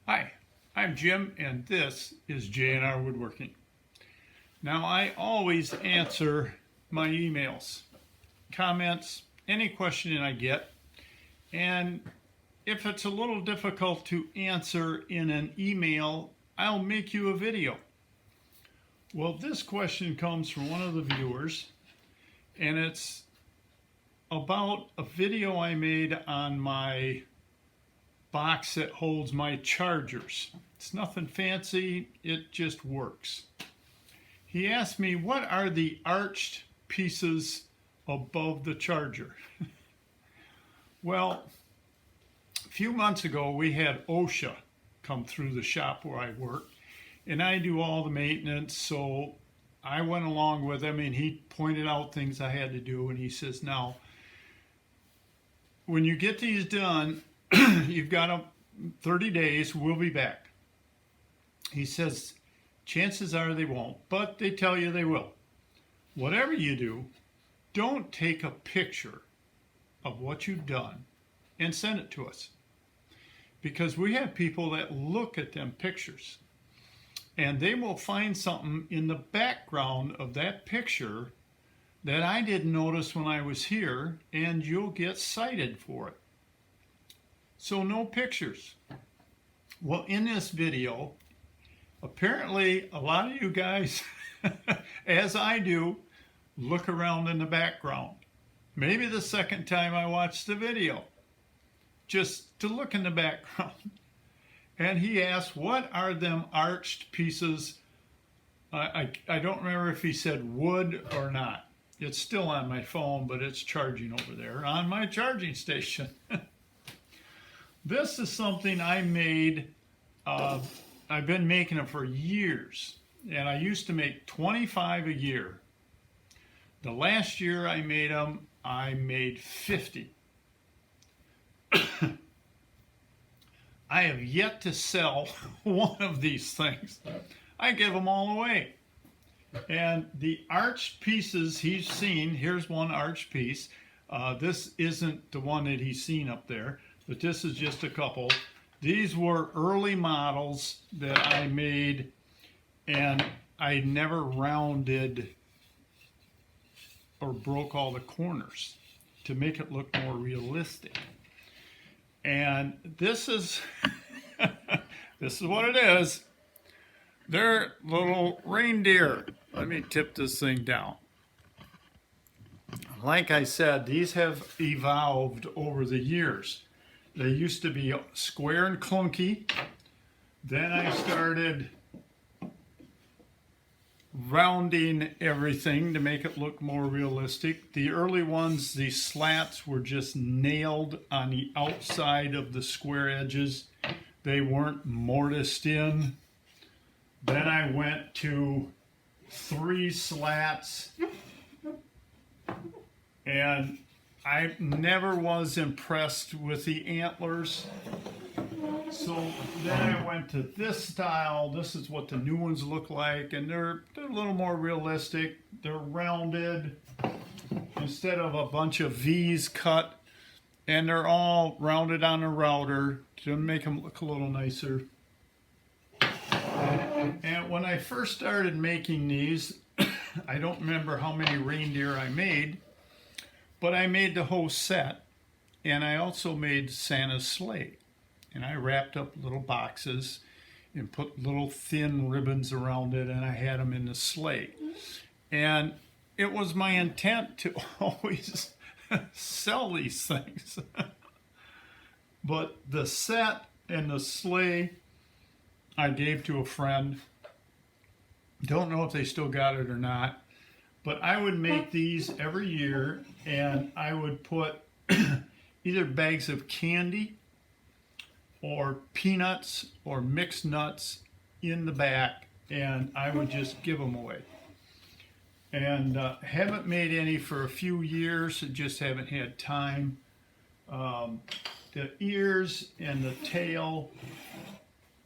Hi, I'm Jim and this is J&R Woodworking. Now I always answer my emails, comments, any question I get, and if it's a little difficult to answer in an email, I'll make you a video. Well, this question comes from one of the viewers and it's about a video I made on my box that holds my chargers. It's nothing fancy, it just works. He asked me, what are the arched pieces above the charger? Well, a few months ago we had OSHA come through the shop where I work, and I do all the maintenance, so I went along with him and he pointed out things I had to do, and he says, now, when you get these done, you've got 30 days, we'll be back. He says, chances are they won't, but they tell you they will. Whatever you do, don't take a picture of what you've done and send it to us. Because we have people that look at them pictures and they will find something in the background of that picture that I didn't notice when I was here, and you'll get cited for it. So no pictures. Well, in this video, apparently a lot of you guys, as I do, look around in the background. Maybe the second time I watched the video, just to look in the background. And he asked, what are them arched pieces? I don't remember if he said wood or not. It's still on my phone, but it's charging over there on my charging station. This is something I made, I've been making them for years, and I used to make 25 a year. The last year I made them, I made 50. I have yet to sell one of these things. I give them all away. And the arched pieces he's seen, here's one arched piece. This isn't the one that he's seen up there, but this is just a couple. These were early models that I made, and I never rounded or broke all the corners to make it look more realistic. And this is this is what it is. They're little reindeer. Let me tip this thing down. Like I said, these have evolved over the years. They used to be square and clunky. Then I started rounding everything to make it look more realistic. The early ones, the slats were just nailed on the outside of the square edges. They weren't mortised in. Then I went to 3 slats, and I never was impressed with the antlers. So then I went to this style. This is what the new ones look like, and they're a little more realistic. They're rounded instead of a bunch of V's cut, and they're all rounded on a router to make them look a little nicer. And when I first started making these, I don't remember how many reindeer I made, but I made the whole set, and I also made Santa's sleigh. And I wrapped up little boxes and put little thin ribbons around it, and I had them in the sleigh. And it was my intent to always sell these things. But the set and the sleigh I gave to a friend. Don't know if they still got it or not, but I would make these every year, and I would put either bags of candy or peanuts or mixed nuts in the back, and I would just give them away. And haven't made any for a few years, just haven't had time. The ears and the tail,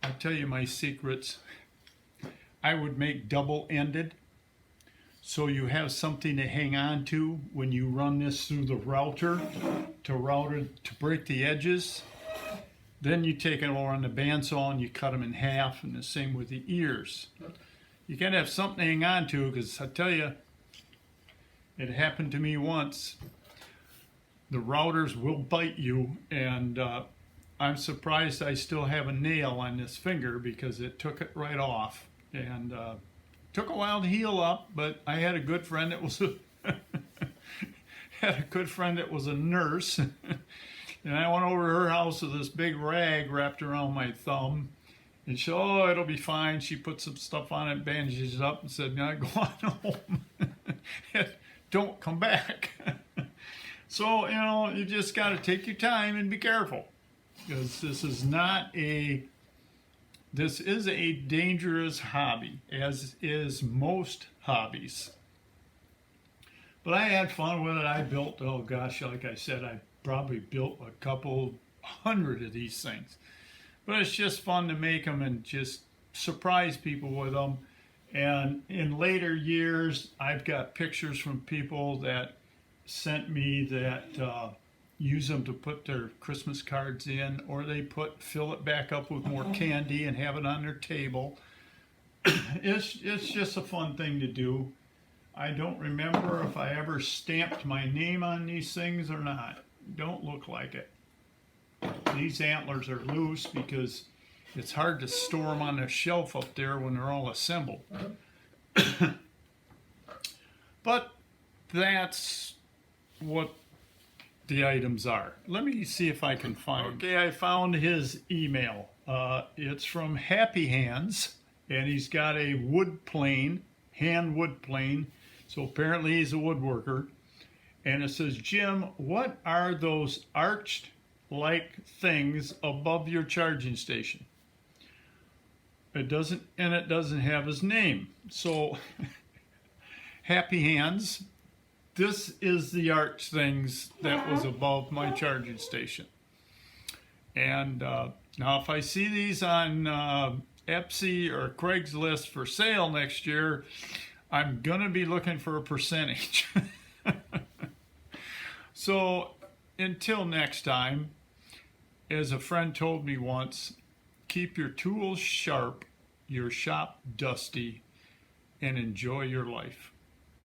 I'll tell you my secrets. I would make double-ended, so you have something to hang on to when you run this through the router to break the edges. Then you take it over on the bandsaw and you cut them in half, and the same with the ears. You gotta have something to hang on to, because I tell you, it happened to me once. The routers will bite you, and I'm surprised I still have a nail on this finger because it took it right off. And took a while to heal up, but I had a good friend that was a nurse, and I went over to her house with this big rag wrapped around my thumb, and she, oh, it'll be fine. She put some stuff on it, bandaged it up, and said, now go on home. Don't come back. So, you just got to take your time and be careful, because this is a dangerous hobby, as is most hobbies. But I had fun with it. I built, oh gosh, like I said, I probably built a couple hundred of these things. But it's just fun to make them and just surprise people with them. And in later years, I've got pictures from people that sent me that use them to put their Christmas cards in, or they fill it back up with more candy and have it on their table. It's just a fun thing to do. I don't remember if I ever stamped my name on these things or not. Don't look like it. These antlers are loose because it's hard to store them on the shelf up there when they're all assembled. But that's what the items are. Let me see if I can find. Okay, I found his email. It's from Happy Hands, and he's got a wood plane, hand wood plane. So apparently he's a woodworker. And it says, Jim, what are those arched like things above your charging station? It doesn't have his name. So Happy Hands, this is the arch things that was above my charging station. And now if I see these on Etsy or Craigslist for sale next year, I'm gonna be looking for a percentage. So until next time, as a friend told me once, keep your tools sharp, your shop dusty, and enjoy your life.